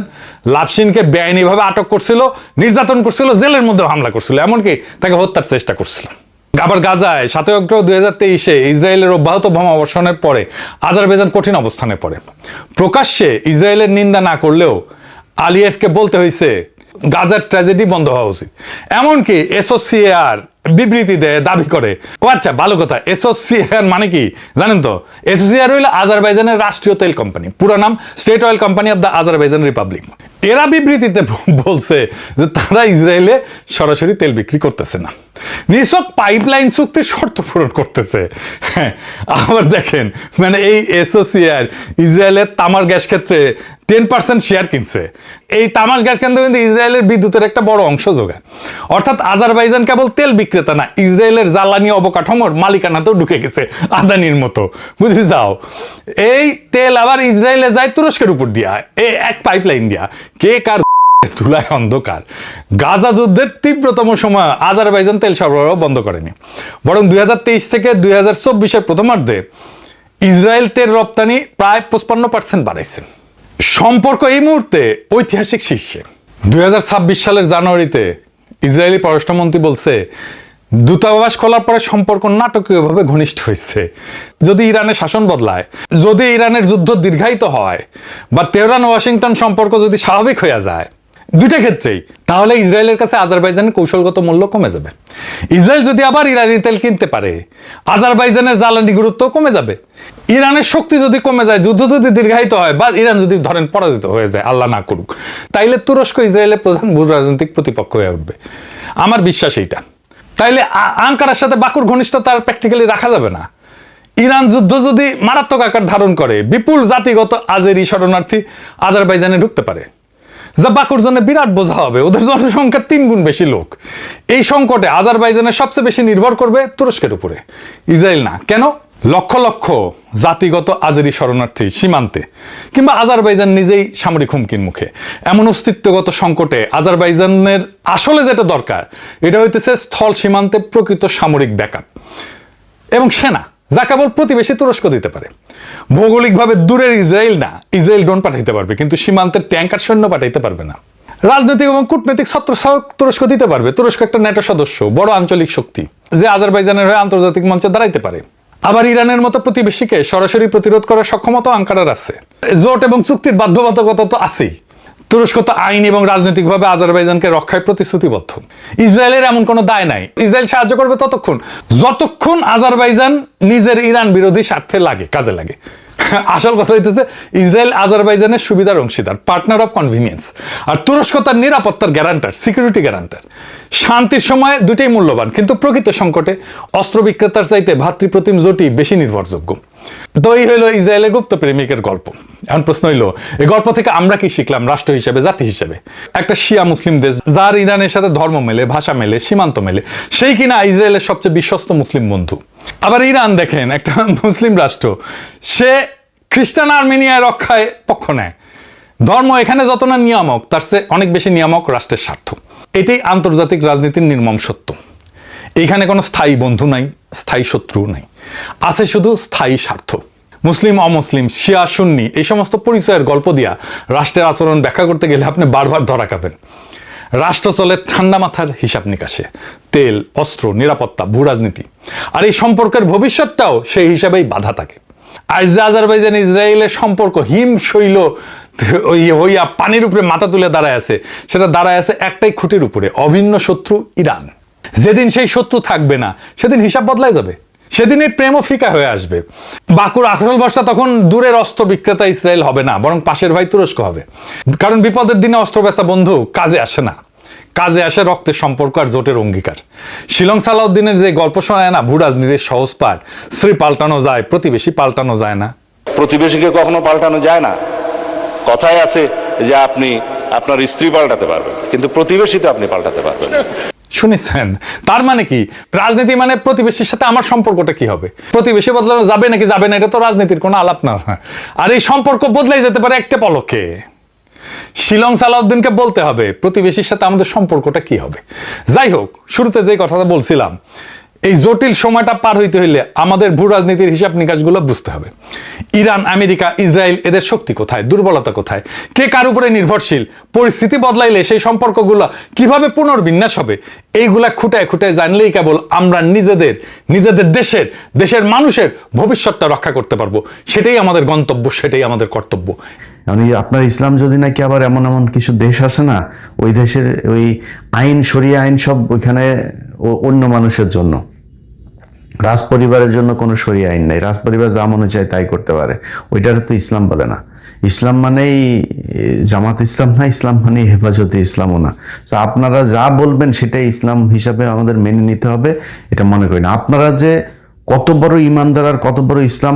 A: লাপসিনকে বেআইনিভাবে আটক করছিল, নির্যাতন করছিল, জেলের মধ্যে হামলা করছিল, এমনকি তাকে হত্যার চেষ্টা করছিল। আবার গাজায় 7 অক্টোবর 2023 ইসরায়েলের অব্যাহত বোমাবর্ষণের পরে আজারবাইজান কঠিন অবস্থানে পড়ে। প্রকাশ্যে ইসরায়েলের নিন্দা না করলেও আলিয়েভকে বলতে হয়েছে গাজার ট্র্যাজেডি বন্ধ হওয়া উচিত। এমনকি এসোসিয়েআর বিবৃতি দেয়, দাবি করে। ও আচ্ছা, ভালো কথা। এসোসিয়েআর মানে কি জানেন তো? এসোসিয়েআর হইল আজারবাইজানের রাষ্ট্রীয় তেল কোম্পানি, পুরো নাম state oil company of the Azerbaijan Republic. এরা বিবৃতিতে বলছে যে তারা ইসরায়েলে সরাসরি তেল বিক্রি করতেছে না, নিছক পাইপলাইন চুক্তির শর্ত পূরণ করতেছে। হ্যাঁ, আবার দেখেন, মানে এই এসোসিয়েআর ইসরায়েলের তামার গ্যাস ক্ষেত্রে 10% শেয়ার কিনছে। এই তামার গ্যাস কেন্দ্র কিন্তু ইসরায়েলের বিদ্যুতের একটা বড় অংশ যোগায়। অর্থাৎ আজারবাইজান কেবল তেল বিক্রেতা না, ইসরায়েলের জ্বালানি অবকাঠামোর মালিকানাতেও ঢুকে গেছে আদানির মতো, বুঝে যাও। এই তেল আবার ইসরায়েলে যায় তুরস্কের উপর দিয়া, এই এক পাইপলাইন দিয়া। কে কার ধুলায় অন্ধকার। গাজা যুদ্ধের তীব্রতম সময় আজারবাইজান তেল সরবরাহ বন্ধ করেনি, বরং 2023 থেকে 2024 প্রথমার্ধে ইসরায়েল তেল রপ্তানি প্রায় 55% বাড়াইছে। সম্পর্ক এই মুহূর্তে ঐতিহাসিক শীর্ষে। 2026 সালের জানুয়ারিতে ইসরায়েলি পররাষ্ট্রমন্ত্রী বলছে দূতাবাস খোলার পরে সম্পর্ক নাটকীয়ভাবে ঘনিষ্ঠ হয়েছে। যদি ইরানের শাসন বদলায়, যদি ইরানের যুদ্ধ দীর্ঘায়িত হয়, বা তেহরান ওয়াশিংটন সম্পর্ক যদি স্বাভাবিক হয়ে যায়, দুইটা ক্ষেত্রেই, তাহলে ইসরায়েলের কাছে আজারবাইজানের কৌশলগত মূল্য কমে যাবে। ইসরায়েল যদি আবার ইরানি তেল কিনতে পারে, আজারবাইজানের জ্বালানি গুরুত্ব কমে যাবে। ইরানের শক্তি যদি কমে যায়, যুদ্ধ যদি দীর্ঘায়িত হয়, বা ইরান যদি ধরেন পরাজিত হয়ে যায়, আল্লাহ না করুক, তাইলে তুরস্ক ইসরায়েলের প্রধান ভূ রাজনৈতিক প্রতিপক্ষ হয়ে উঠবে। আমার বিশ্বাস এইটা। তাইলে আঙ্কারার সাথে বাকুর ঘনিষ্ঠতা প্র্যাকটিক্যালি রাখা যাবে না। ইরান যুদ্ধ যদি মারাত্মক আকার ধারণ করে, বিপুল জাতিগত আজেরি শরণার্থী আজারবাইজানে ঢুকতে পারে, যা বাকুর জন্য বিরাট বোঝা হবে। ওদের জনসংখ্যা 3 গুণ বেশি লোক। এই সংকটে আজারবাইজানের সবচেয়ে বেশি নির্ভর করবে তুরস্কের উপরে, ইসরায়েল না। কেন? লক্ষ লক্ষ জাতিগত আজেরি শরণার্থী সীমান্তে, কিংবা আজারবাইজান নিজেই সামরিক হুমকির মুখে। এমন অস্তিত্বগত সংকটে আজারবাইজানের আসলে যেটা দরকার, এটা হইতেছে স্থল সীমান্তে প্রকৃত সামরিক ব্যাকআপ এবং সেনা, যা কেবল প্রতিবেশী তুরস্ক দিতে পারে। ভৌগোলিকভাবে দূরের ইসরায়েল না, ইসরায়েল ড্রোন পাঠাইতে পারবে, কিন্তু সীমান্তের ট্যাঙ্কার সৈন্য পাঠাইতে পারবে না। রাজনৈতিক এবং কূটনৈতিক ছত্রছায়াও তুরস্ক দিতে পারবে। তুরস্ক একটা ন্যাটো সদস্য, বড় আঞ্চলিক শক্তি, যে আজারবাইজানের হয়ে আন্তর্জাতিক মঞ্চে দাঁড়াইতে পারে। আবার ইরানের মতো প্রতিবেশীকে সরাসরি প্রতিরোধ করার সক্ষমতা আঙ্কারার আছে। জোট এবং চুক্তির বাধ্যবাধকতা তো আছেই। তুরস্ক তো আইন এবং রাজনৈতিকভাবে আজারবাইজানকে রক্ষায় প্রতিশ্রুতিবদ্ধ। ইসরায়েলের এমন কোনো দায় নাই। ইসরায়েল সাহায্য করবে যতক্ষণ আজারবাইজান নিজের ইরান বিরোধী স্বার্থে কাজে লাগে। আসল কথা হইতেছে ইসরায়েল আজারবাইজানের সুবিধার অংশীদার, পার্টনার অফ কনভিনিয়েন্স। আর তুরস্ক তার নিরাপত্তার গ্যারান্টার, সিকিউরিটি গ্যারান্টার। শান্তির সময় দুটোই মূল্যবান, কিন্তু প্রকৃত সংকটে অস্ত্র বিক্রেতার চাইতে ভাতৃপ্রতিম জোটই বেশি নির্ভরযোগ্য। তো এই হইল ইসরায়েলের গুপ্ত প্রেমিকের গল্প। এখন প্রশ্ন হইল, এই গল্প থেকে আমরা কি শিখলাম রাষ্ট্র হিসেবে, জাতি হিসেবে? একটা শিয়া মুসলিম দেশ, যার ইরানের সাথে ধর্ম মেলে, ভাষা মেলে, সীমান্ত মেলে, সেই কিনা ইসরায়েলের সবচেয়ে বিশ্বস্ত মুসলিম বন্ধু। আবার ইরান দেখেন, একটা মুসলিম রাষ্ট্র, সে খ্রিস্টান আর্মেনিয়ার রক্ষায় পক্ষ নেয়। ধর্ম এখানে যত না নিয়ামক, তার চেয়ে অনেক বেশি নিয়ামক রাষ্ট্রের স্বার্থ। এটাই আন্তর্জাতিক রাজনীতির নির্মম সত্য। এইখানে কোনো স্থায়ী বন্ধু নাই, স্থায়ী শত্রু নাই, আছে শুধু স্থায়ী স্বার্থ। মুসলিম অমুসলিম, শিয়া সুন্নি, এই সমস্ত পরিচয়ের গল্প দিয়া রাষ্ট্রের আচরণ ব্যাখ্যা করতে গেলে আপনি বারবার ধরা খাবেন। রাষ্ট্র চলে ঠান্ডা মাথার হিসাব নিকাশে, তেল, অস্ত্র, নিরাপত্তা, ভূ রাজনীতি। আর এই সম্পর্কের ভবিষ্যৎটাও সেই হিসাবেই বাধা থাকে। আজ যে আজারবাইজান ইসরায়েলের সম্পর্ক হিমশৈল হইয়া পানির উপরে মাথা তুলে দাঁড়ায় আছে, সেটা দাঁড়ায় আছে একটাই খুঁটির উপরে, অভিন্ন শত্রু ইরান। যেদিন সেই শত্রু থাকবে না, সেদিন হিসাব বদলায় যাবে। সেদিনের প্রেমও ফিকা হয়ে আসবে। বাকুর আসল বর্ষা তখন দূরের অস্ত্র বিক্রেতা ইসরায়েল হবে না, বরং পাশের ভাই তুরস্ক হবে। কারণ বিপদের দিনে অস্ত্র বেচা বন্ধু কাজে আসে না, কাজে আসে রক্তের সম্পর্ক আর জোটের অঙ্গীকার। শিলং সালাউদ্দিনের যে গল্প শোনায় না, ভূ রাজনীতির সহজ পাঠ, স্ত্রী পাল্টানো যায়, প্রতিবেশী পাল্টানো যায় না।
C: প্রতিবেশীকে কখনো পাল্টানো যায় না। কথায় আছে যে আপনি আপনার স্ত্রী পাল্টাতে পারবেন, কিন্তু প্রতিবেশী তো আপনি পাল্টাতে পারবেন না।
A: শুনেছেন? তার মানে কি? রাজনীতি মানে প্রতিবেশীর সাথে আমার সম্পর্কটা কি হবে? প্রতিবেশী বদলানো যাবে নাকি যাবে না, এটা তো রাজনীতির কোনো আলাপ না। আর এই সম্পর্ক বদলাই যেতে পারে একটা পলকে। শিলং সালাউদ্দিনকে বলতে হবে প্রতিবেশীর সাথে আমাদের সম্পর্কটা কি হবে। যাই হোক, শুরুতে যে কথাটা বলছিলাম, এই জটিল সময়টা পার হইতে হইলে আমাদের ভূ রাজনীতির হিসাব নিকাশগুলো বুঝতে হবে। ইরান, আমেরিকা, ইসরায়েল, এদের শক্তি কোথায়, দুর্বলতা কোথায়, কে কার উপরে নির্ভরশীল, পরিস্থিতি বদলাইলে সেই সম্পর্কগুলো কিভাবে পুনর্বিন্যাস হবে, এইগুলা খুঁটায় খুঁটায় জানলেই কেবল আমরা নিজেদের দেশের মানুষের ভবিষ্যৎটা রক্ষা করতে পারবো। সেটাই আমাদের গন্তব্য, সেটাই আমাদের কর্তব্য।
D: মানে আপনার ইসলাম যদি নাকি আবার এমন এমন কিছু দেশ আছে না, ওই দেশের ওই আইন, শরিয়া আইন সব ওইখানে অন্য মানুষের জন্য, রাজ পরিবারের জন্য কোনো শরিয়া আইন নাই। রাজ পরিবার যা মনে চায় তাই করতে পারে, ওইটার তো ইসলাম বলে না। ইসলাম মানেই জামাত ইসলাম না, ইসলাম মানেই হেফাজতে ইসলামও না। তো আপনারা যা বলবেন সেটাই ইসলাম হিসাবে আমাদের মেনে নিতে হবে, এটা মনে করি না। আপনারা যে কত বড় ইমানদার আর কত বড় ইসলাম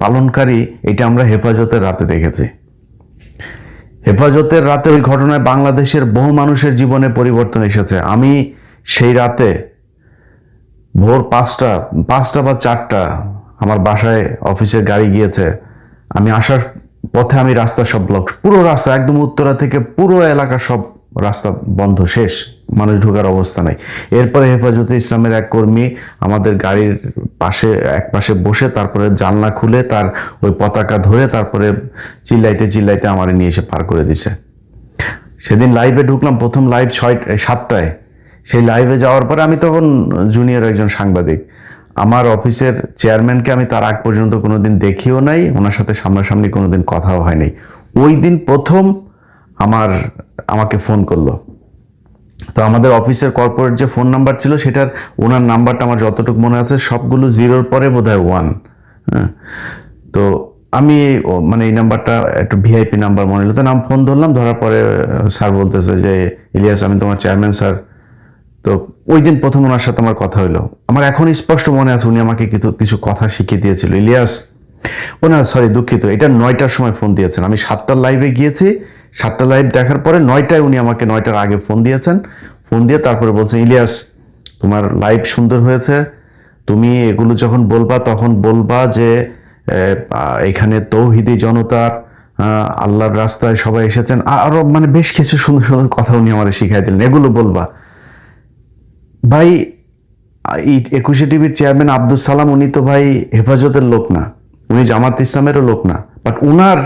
D: পালনকারী, এটা আমরা হেফাজতের রাতে দেখেছি। হেফাজতের রাতে ওই ঘটনায় বাংলাদেশের বহু মানুষের জীবনে পরিবর্তন এসেছে। আমি সেই রাতে ভোর 5টা বা 4টা আমার বাসায় অফিসের গাড়ি গিয়েছে। আমি আসার পথে আমি রাস্তা সব ব্লক, পুরো রাস্তা একদম উত্তরা থেকে পুরো এলাকা সব রাস্তা বন্ধ, শেষ, মানুষ ঢোকার অবস্থা নাই। এরপরে হেফাজতে ইসলামের এক কর্মী আমাদের গাড়ির এক পাশে বসে তারপরে জানলা খুলে তার ওই পতাকা ধরে তারপরে চিল্লাইতে আমার নিয়ে এসে পার করে দিছে। সেদিন লাইভে ঢুকলাম, প্রথম লাইভ 7টায়। সেই লাইভে যাওয়ার পরে আমি তখন জুনিয়র একজন সাংবাদিক, আমার অফিসের চেয়ারম্যানকে আমি তার আগ পর্যন্ত কোনোদিন দেখিও নাই, ওনার সাথে সামনাসামনি কোনোদিন কথাও হয় নাই। ওই দিন প্রথম আমাকে ফোন করলো। তো আমাদের অফিসের কর্পোরেট যে ফোন নাম্বার ছিল সেটার ওনার নাম্বারটা আমার যতটুকু মনে আছে সবগুলো 0-র পরে বোধহয় 1। হ্যাঁ, তো আমি মানে এই নাম্বারটা একটু ভিআইপি নাম্বার মনে হলো, তো নাম ফোন ধরলাম, ধরার পরে স্যার বলতেছে যে ইলিয়াস, আমি তোমার চেয়ারম্যান স্যার। তো ওই দিন প্রথম ওনার সাথে আমার কথা হলো। আমার এখন স্পষ্ট মনে আছে উনি আমাকে কিছু কথা শিখিয়ে দিয়েছিল। ইলিয়াস, সরি দুঃখিত, এটা 9টার সময় ফোন দিয়েছেন। আমি 7টার লাইভে গিয়েছি, 7টা লাইভ দেখার পরে 9টায় উনি আমাকে 9টার আগে ফোন দিয়েছেন। ফোন দিয়ে তারপরে বলছেন, ইলিয়াস তোমার লাইভ সুন্দর হয়েছে, তুমি এগুলো যখন বলবা তখন বলবা যে এখানে তৌহিদি জনতার আল্লাহর রাস্তায় সবাই এসেছেন, আরো মানে বেশ কিছু সুন্দর সুন্দর কথা উনি আমার শিখাই দিলেন, এগুলো বলবা। ভাই, 21 টিভির চেয়ারম্যান আব্দুল সালাম, উনি তো ভাই হেফাজতের লোক না, উনি জামাত ইসলামেরও লোক না, বাট উনার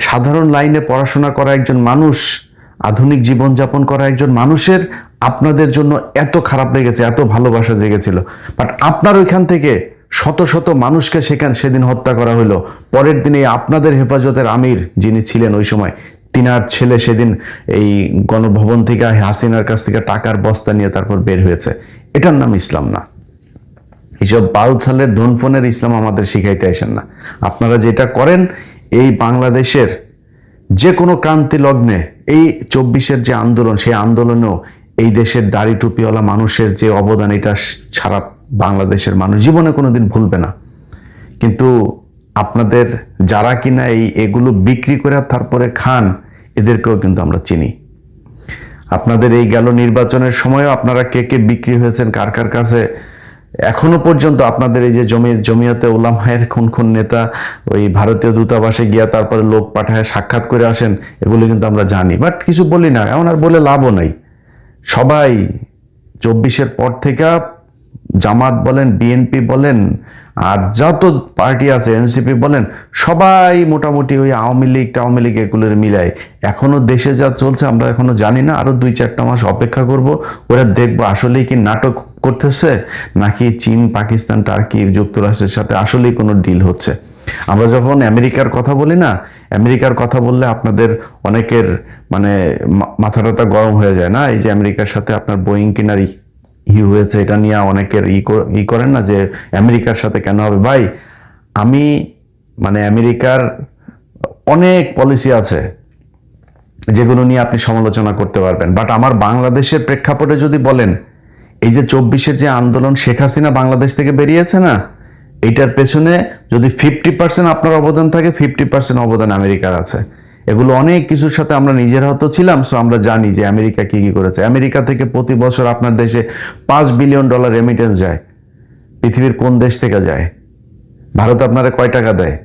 D: সাধারণ লাইনে পড়াশোনা করা একজন মানুষ, আধুনিক জীবনযাপন করা একজন মানুষের আপনাদের জন্য এত খারাপ লেগেছে, এত ভালোবাসা জেগেছিল, বাট আপনার ওইখান থেকে শত শত মানুষকে সেদিন হত্যা করা হলো। পরের দিনে আপনাদের হেফাজতের আমির যিনি ছিলেন ওই সময়, তিনার ছেলে সেদিন এই গণভবন থেকে হাসিনার কাছ থেকে টাকার বস্তা নিয়ে তারপর বের হয়েছে। এটার নাম ইসলাম না। এইসব বালছালের ধনফনের ইসলাম আমাদের শিখাইতে আসেন না। আপনারা যেটা করেন, এই বাংলাদেশের যে কোনো ক্রান্তি লগ্নে, এই 24-এর যে আন্দোলন, সেই আন্দোলনেও এই দেশের দাড়ি টুপিওয়ালা মানুষের যে অবদান, এটা সারা বাংলাদেশের মানুষ জীবনে কোনোদিন ভুলবে না। কিন্তু আপনাদের যারা কিনা এগুলো বিক্রি করে তারপরে খান, এদেরকেও কিন্তু আমরা চিনি। আপনাদের এই গেল নির্বাচনের সময়ও আপনারা কে কে বিক্রি হয়েছেন কার কার কাছে, এখনো পর্যন্ত আপনাদের এই যে জমিয়তে উলামায়ের কোন নেতা ওই ভারতীয় দূতাবাসে গিয়া তারপরে লোক পাঠায় সাক্ষাৎ করে আসেন, এগুলো কিন্তু আমরা জানি, বাট কিছু বলি না, এমন আর বলে লাভও নাই। সবাই 24-এর পর থেকে জামাত বলেন, বিএনপি বলেন, আর যত পার্টি আছে, এনসিপি বলেন, সবাই মোটামুটি ওই আওয়ামী লীগ এগুলোর মিলায়। এখনো দেশে যা চলছে আমরা এখনো জানি না, আরো 2-4টা মাস অপেক্ষা করব, ওরা দেখবো আসলেই কি নাটক করতেছে নাকি চীন, পাকিস্তান, টার্কি, যুক্তরাষ্ট্রের সাথে আসলেই কোনো ডিল হচ্ছে। আমরা যখন আমেরিকার কথা বলি না, আমেরিকার কথা বললে আপনাদের অনেকের মানে মাথা টাথা গরম হয়ে যায় না, এই যে আমেরিকার সাথে আপনার বোয়িং কেনার হয়েছে, এটা নিয়ে অনেকের ই করেন না যে আমেরিকার সাথে কেন হবে। ভাই আমি মানে আমেরিকার অনেক পলিসি আছে যেগুলো নিয়ে আপনি সমালোচনা করতে পারবেন, বাট আমার বাংলাদেশের প্রেক্ষাপটে যদি বলেন, এই যে 24-এর যে আন্দোলন, শেখ হাসিনা বাংলাদেশ থেকে বেরিয়েছে না, এইটার পেছনে যদি 50% আপনার অবদান থাকে, 50% অবদান আমেরিকার আছে। এগুলো অনেক কিছুর সাথে আমরা নিজেরাও তো ছিলাম, সো আমরা জানি যে আমেরিকা কি কি করেছে। আমেরিকা থেকে প্রতি বছর আপনার দেশে $5 বিলিয়ন রেমিটেন্স যায়। পৃথিবীর কোন দেশ থেকে যায়? ভারত আপনারা কয় টাকা দেয়?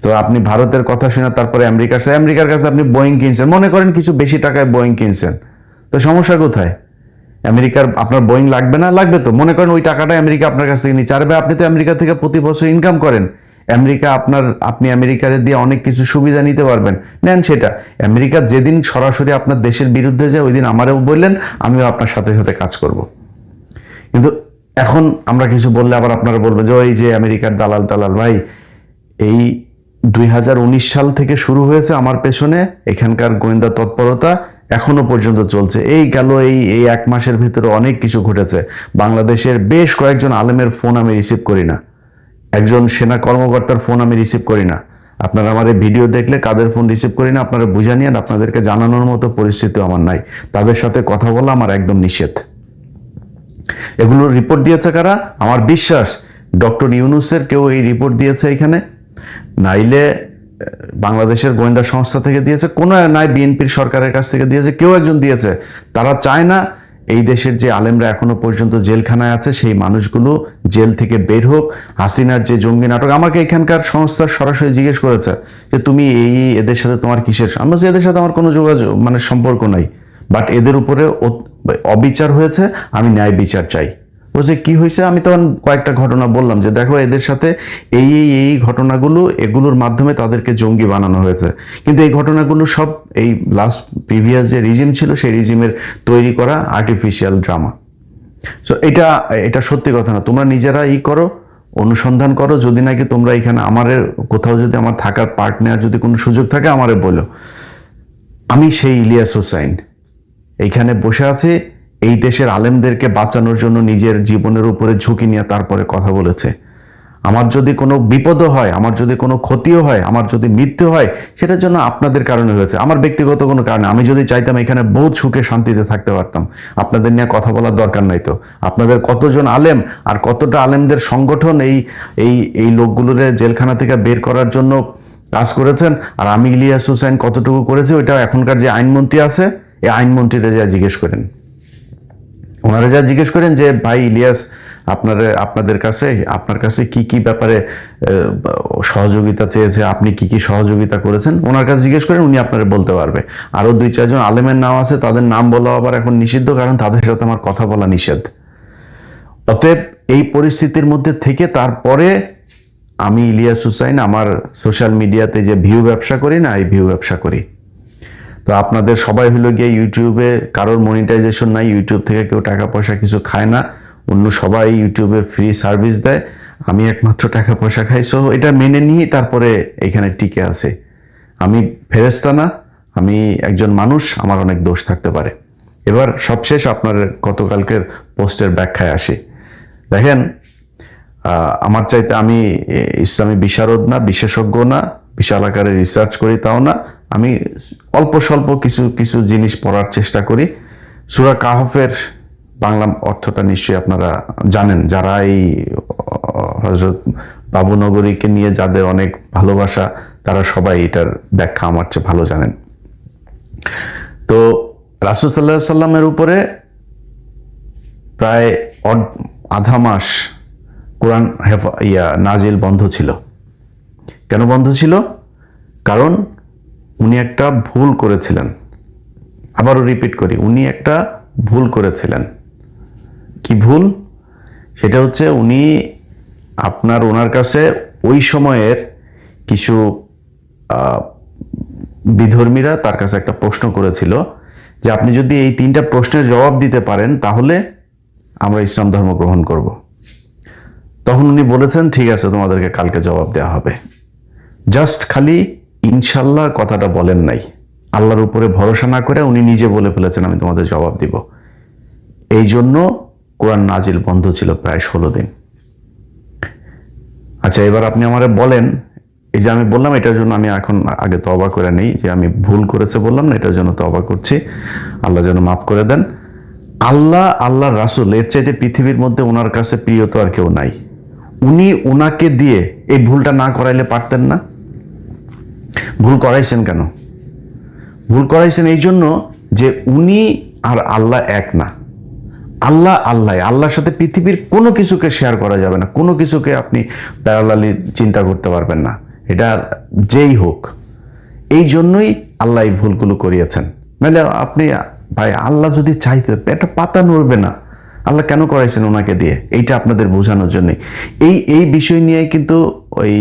D: তো আপনি ভারতের কথা শুনে তারপরে আমেরিকার কাছে আপনি বোয়িং কিনছেন, মনে করেন কিছু বেশি টাকায় বোয়িং কিনছেন, তো সমস্যা কোথায়? আমেরিকার আপনার বোয়িং লাগবে না? লাগবে তো। মনে করেন ওই টাকাটা আমেরিকা আপনার কাছ থেকে নিচ্ছে, আর ভাই আপনি তো আমেরিকা থেকে প্রতি বছর ইনকাম করেন, আপনি আমেরিকারে দিয়ে অনেক কিছু সুবিধা নিতে পারবেন, নেন সেটা। আমেরিকা যেদিন সরাসরি আপনার দেশের বিরুদ্ধে যায়, ওই দিন আমারও বললেন, আমিও আপনার সাথে সাথে কাজ করব। কিন্তু এখন আমরা কিছু বললে আবার আপনারা বলবেন যে ওই যে আমেরিকার দালাল টালাল। ভাই এই 2019 সাল থেকে শুরু হয়েছে আমার পেছনে এখানকার গোয়েন্দা তৎপরতা, এখনো পর্যন্ত চলছে। এই গেল এই 1 মাসের ভিতরে অনেক কিছু ঘটেছে। বাংলাদেশের বেশ কয়েকজন আলেমের ফোন আমি রিসিভ করি না, একজন সেনা কর্মকর্তার ফোন আমি রিসিভ করি না। আপনারা আমার এই ভিডিও দেখলে কাদের ফোন রিসিভ করি না আপনারা বুঝে নিন, আপনাদেরকে জানানোর মতো পরিস্থিতি আমার নাই। তাদের সাথে কথা বলা আমার একদম নিষেধ। এগুলো রিপোর্ট দিয়েছে কারা? আমার বিশ্বাস ডক্টর ইউনূসের কেউ এই রিপোর্ট দিয়েছে এখানে, নাইলে বাংলাদেশের গোয়েন্দা সংস্থা থেকে দিয়েছে, কোনো নাই বিএনপির সরকারের কাছ থেকে দিয়েছে, কেউ একজন দিয়েছে। তারা চায় না এই দেশের যে আলেমরা এখনো পর্যন্ত জেলখানায় আছে সেই মানুষগুলো জেল থেকে বের হোক। হাসিনার যে জঙ্গি নাটক, আমাকে এখানকার সংস্থা সরাসরি জিজ্ঞেস করেছে যে তুমি এদের সাথে তোমার কিসের? আমরা যে এদের সাথে আমার কোনো যোগাযোগ মানে সম্পর্ক নাই, বাট এদের উপরে অবিচার হয়েছে, আমি ন্যায় বিচার চাই। বলছে কি হয়েছে? আমি তখন কয়েকটা ঘটনা বললাম যে দেখো এদের সাথে এই ঘটনাগুলো, এগুলোর মাধ্যমে তাদেরকে জঙ্গি বানানো হয়েছে, কিন্তু এই ঘটনাগুলো সব এই লাস্ট প্রিভিয়াস যে রিজিম ছিল সেই রিজিমের তৈরি করা আর্টিফিশিয়াল ড্রামা। সো এটা সত্যি কথা না। তোমরা নিজেরা করো, অনুসন্ধান করো, যদি নাকি তোমরা এখানে কোথাও যদি আমার থাকার পার্ট নেওয়ার যদি কোনো সুযোগ থাকে আমারে বলো। আমি সেই ইলিয়াস হোসাইন এইখানে বসে আছি, এই দেশের আলেমদেরকে বাঁচানোর জন্য নিজের জীবনের উপরে ঝুঁকি নিয়ে তারপরে কথা বলেছে। আমার যদি কোনো বিপদও হয়, আমার যদি কোনো ক্ষতিও হয়, আমার যদি মৃত্যু হয়, সেটার জন্য আপনাদের কারণে হয়েছে, আমার ব্যক্তিগত কোনো কারণে। আমি যদি চাইতাম এখানে বহুত সুখে শান্তিতে থাকতে পারতাম, আপনাদের নিয়ে কথা বলার দরকার নাই তো। আপনাদের কতজন আলেম আর কতটা আলেমদের সংগঠন এই লোকগুলোরে জেলখানা থেকে বের করার জন্য কাজ করেছেন, আর আমি ইলিয়াস হোসাইন কতটুকু করেছি, ওইটা এখনকার যে আইনমন্ত্রী আছে এই আইনমন্ত্রীরা যা জিজ্ঞেস করেন, ওনারা যা জিজ্ঞেস করেন যে ভাই ইলিয়াস আপনার কাছে কি কি ব্যাপারে সহযোগিতা চেয়েছে, আপনি কি কি সহযোগিতা করেছেন, ওনার কাছে জিজ্ঞেস করেন, উনি আপনারা বলতে পারবে। আরো 2-4 জন আলেমের নাম আছে, তাদের নাম বলা আবার এখন নিষিদ্ধ, কারণ তাদের সাথে আমার কথা বলা নিষেধ। অতএব এই পরিস্থিতির মধ্যে থেকে তারপরে আমি ইলিয়াস হোসাইন আমার সোশ্যাল মিডিয়াতে যে ভিউ ব্যবসা করি না, এই ভিউ ব্যবসা করি। তো আপনাদের সবাই হলো গিয়ে ইউটিউবে কারোর মনিটাইজেশন নাই, ইউটিউব থেকে কেউ টাকা পয়সা কিছু খায় না, অন্য সবাই ইউটিউবে ফ্রি সার্ভিস দেয়, আমি একমাত্র টাকা পয়সা খাই। সো এটা মেনে নিয়ে তারপরে এখানে টিকে আছে। আমি ফেরেশতা না, আমি একজন মানুষ, আমার অনেক দোষ থাকতে পারে। এবার সবশেষ আপনার গতকালকের পোস্টের ব্যাখ্যায় আসি। দেখেন, আমার চাইতে আমি ইসলামী বিশারদ না, বিশেষজ্ঞ না, বিশাল আকারে রিসার্চ করি তাও না, আমি অল্প স্বল্প কিছু জিনিস পড়ার চেষ্টা করি। সূরা কাহফের বাংলা অর্থটা নিশ্চয়ই আপনারা জানেন, যারা এই হযরত বাবুনগরীকে নিয়ে যাদের অনেক ভালোবাসা, তারা সবাই এটার ব্যাখ্যা আমার চেয়ে ভালো জানেন। তো রাসূল সাল্লাল্লাহু আলাইহি সাল্লামের উপরে প্রায় আধা মাস কোরআন নাজিল বন্ধ ছিল। কেন বন্ধ ছিল? কারণ উনি একটা ভুল করেছিলেন। আবারও রিপিট করি, উনি একটা ভুল করেছিলেন। কি ভুল? সেটা হচ্ছে উনি ওনার কাছে ওই সময়ের কিছু বিধর্মীরা তার কাছে একটা প্রশ্ন করেছিল যে আপনি যদি এই 3টা প্রশ্নের জবাব দিতে পারেন তাহলে আমরা ইসলাম ধর্ম গ্রহণ করব। তখন উনি বলেছেন ঠিক আছে, তোমাদেরকে কালকে জবাব দেওয়া হবে। জাস্ট খালি ইনশাল্লাহ কথাটা বলেন নাই, আল্লাহর উপরে ভরসা না করে উনি নিজে বলে ফেলেছেন আমি তোমাদের জবাব দিব। এই জন্য কোরআন নাজিল বন্ধ ছিল প্রায় 16 দিন। আচ্ছা, এবার আপনি আমারে বলেন, এই যে আমি বললাম এটার জন্য আমি এখন আগে তওবা করে নেই, যে আমি ভুল করেছে বললাম না, এটার জন্য তওবা করছি, আল্লাহ যেন মাফ করে দেন। আল্লাহর রাসূল এর চাইতে পৃথিবীর মধ্যে ওনার কাছে প্রিয় তো আর কেউ নাই। উনি ওনাকে দিয়ে এই ভুলটা না করাইলে পারতেন না? ভুল করাইছেন কেন? ভুল করাইছেন এই জন্য যে উনি আর আল্লাহ এক না। আল্লাহর সাথে পৃথিবীর কোনো কিছুকে শেয়ার করা যাবে না, কোনো কিছুকে আপনি প্যারালালি চিন্তা করতে পারবেন না, এটা যেই হোক। এই জন্যই আল্লাহ এই ভুলগুলো করিয়েছেন। নাহলে আপনি ভাই, আল্লাহ যদি চাইতে একটা পাতা নড়বে না, আল্লাহ কেন করাইছেন ওনাকে দিয়ে? এইটা আপনাদের বোঝানোর জন্যই। এই বিষয় নিয়ে কিন্তু ওই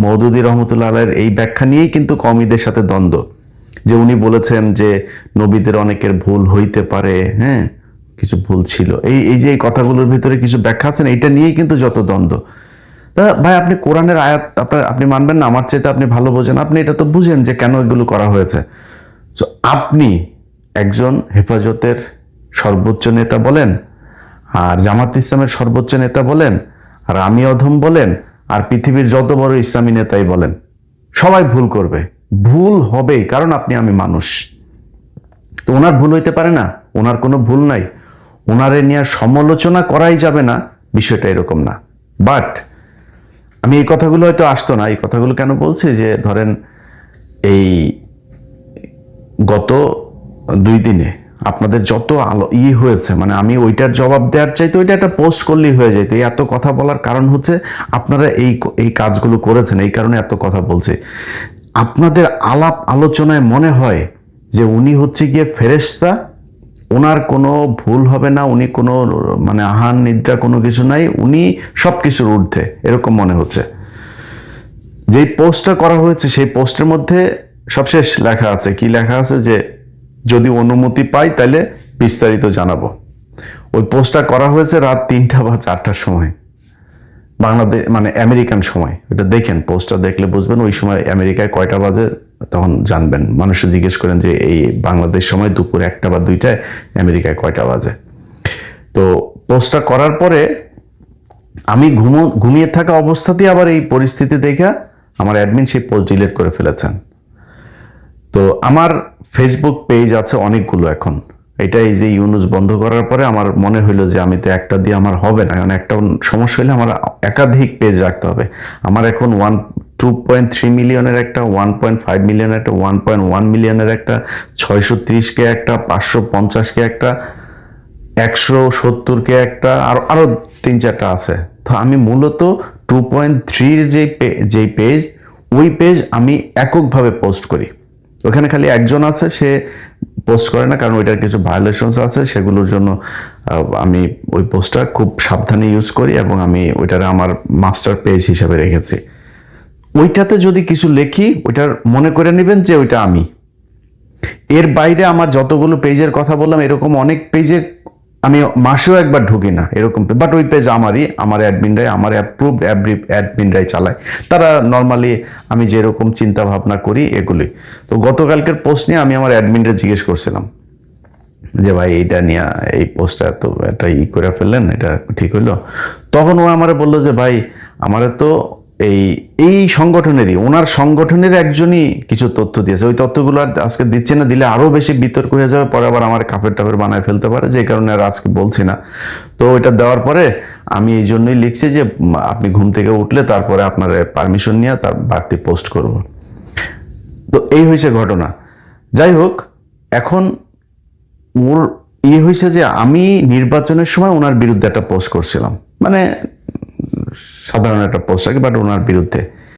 D: মওদুদী রহমতুল্লাহ আলাইহির এই ব্যাখ্যা নিয়েই কিন্তু কওমীদের সাথে দ্বন্দ্ব, যে উনি বলেছেন যে নবীদের অনেকের ভুল হইতে পারে, হ্যাঁ, কিছু ভুল ছিল, এই যে এই কথাগুলোর ভিতরে কিছু ব্যাখ্যা আছেন, এইটা নিয়েই কিন্তু যত দ্বন্দ্ব। তা ভাই, আপনি কোরআনের আয়াত আপনি মানবেন না? আমার চাইতে আপনি ভালো বোঝেন, আপনি এটা তো বুঝেন যে কেন এগুলো করা হয়েছে। তো আপনি একজন হেফাজতের সর্বোচ্চ নেতা বলেন, আর জামাত ইসলামের সর্বোচ্চ নেতা বলেন, আর আমি অধম বলেন, আর পৃথিবীর যত বড় ইসলামী নেতাই বলেন, সবাই ভুল করবে, ভুল হবেই, কারণ আমি মানুষ। তো ওনার ভুল হইতে পারে না? ওনার কোনো ভুল নাই, ওনারে নিয়ে সমালোচনা করাই যাবে না, বিষয়টা এরকম না। বাট আমি এই কথাগুলো হয়তো আসতো না। এই কথাগুলো কেন বলছি, যে ধরেন এই গত 2 দিনে আপনাদের যত হয়েছে, মানে আমি ওইটার জবাব দেওয়ার চাইতে ওইটা একটা পোস্ট করলেই হয়ে যেত। এত কথা বলার কারণ হচ্ছে আপনারা এই কাজগুলো করেছেন, এই কারণে এত কথা বলছে। আপনাদের আলাপ আলোচনায় মনে হয় যে উনি হচ্ছে গিয়ে ফেরেশতা, ওনার কোনো ভুল হবে না, উনি কোনো মানে আহার নিদ্রা কোনো কিছু নাই, উনি সব কিছুর ঊর্ধ্বে, এরকম মনে হচ্ছে। যেই পোস্টটা করা হয়েছে সেই পোস্টের মধ্যে সবশেষ লেখা আছে, কি লেখা আছে, যে যদি অনুমতি পাই তাহলে বিস্তারিত জানাবো। ওই পোস্টটা করা হয়েছে রাত 3টা বা 4টার সময়, বাংলাদেশ মানে আমেরিকান সময়। ওটা দেখেন, পোস্টটা দেখলে বুঝবেন ওই সময় আমেরিকায় কয়টা বাজে, তখন জানবেন। মানুষে জিজ্ঞেস করেন যে এই বাংলাদেশ সময় দুপুর 1টা বা 2টায় আমেরিকায় কয়টা বাজে। তো পোস্টটা করার পরে আমি ঘুমিয়ে থাকা অবস্থাতেই আবার এই পরিস্থিতি দেখে আমার অ্যাডমিন সেই পোস্ট ডিলিট করে ফেলেছেন। তো আমার ফেসবুক পেজ আছে অনেকগুলো এখন। এটা এই যে ইউনুস বন্ধ করার পরে আমার মনে হইলো যে আমি তো একটা দিয়ে আমার হবে না, কারণ একটা সমস্যা হলে আমার একাধিক পেজ রাখতে হবে। আমার এখন 2.3 মিলিয়নের একটা, 1.5 মিলিয়নের একটা, 1.1 মিলিয়নের একটা, 630K একটা, 550K একটা, 170K একটা, আরো 3-4টা আছে। তো আমি মূলত 2.3 যেই পেজ, ওই পেজ আমি এককভাবে পোস্ট করি। ওখানে খালি একজন আছে, সে পোস্ট করে না, কারণ ওইটার কিছু ভায়োলেশনস আছে, সেগুলোর জন্য আমি ওই পোস্টটা খুব সাবধানে ইউজ করি, এবং আমি ওইটারে আমার মাস্টার পেজ হিসাবে রেখেছি। ওইটাতে যদি কিছু লিখি, ওইটার মনে করে নেবেন যে ওইটা আমি। এর বাইরে আমার যতগুলো পেজের কথা বললাম, এরকম অনেক পেজে আমি মাসেও একবার ঢুকি না এরকম, বাট ওই পেজ আমার অ্যাডমিনরাই, আমার অ্যাপ্রুভড অ্যাডমিনরাই চালায়। তারা নর্মালি আমি যেরকম চিন্তা ভাবনা করি এগুলি। তো গতকালকের পোস্ট নিয়ে আমি আমার অ্যাডমিনরা জিজ্ঞেস করছিলাম যে ভাই এইটা নিয়ে এই পোস্টটা তো একটা করে ফেললেন, এটা ঠিক হইলো? তখন ও আমারে বললো যে ভাই, আমারে তো এই সংগঠনেরই, ওনার সংগঠনের একজনই কিছু তথ্য দিয়েছে, ওই তথ্যগুলো আর আজকে দিচ্ছে না, দিলে আরো বেশি বিতর্ক হয়ে যাবে, পরে আবার আমার কাফের টাফের বানায় ফেলতে পারে, যে কারণে আর আজকে বলছি না। তো ওইটা দেওয়ার পরে আমি এই জন্যই লিখছি যে আপনি ঘুম থেকে উঠলে তারপরে আপনার পারমিশন নিয়ে তার বাড়তি পোস্ট করব। তো এই হয়েছে ঘটনা। যাই হোক, এখন ওর হয়েছে যে আমি নির্বাচনের সময় ওনার বিরুদ্ধে একটা পোস্ট করছিলাম, মানে সাধারণ একটা পোস্ট আর কি, বাট ওনার বিরুদ্ধে।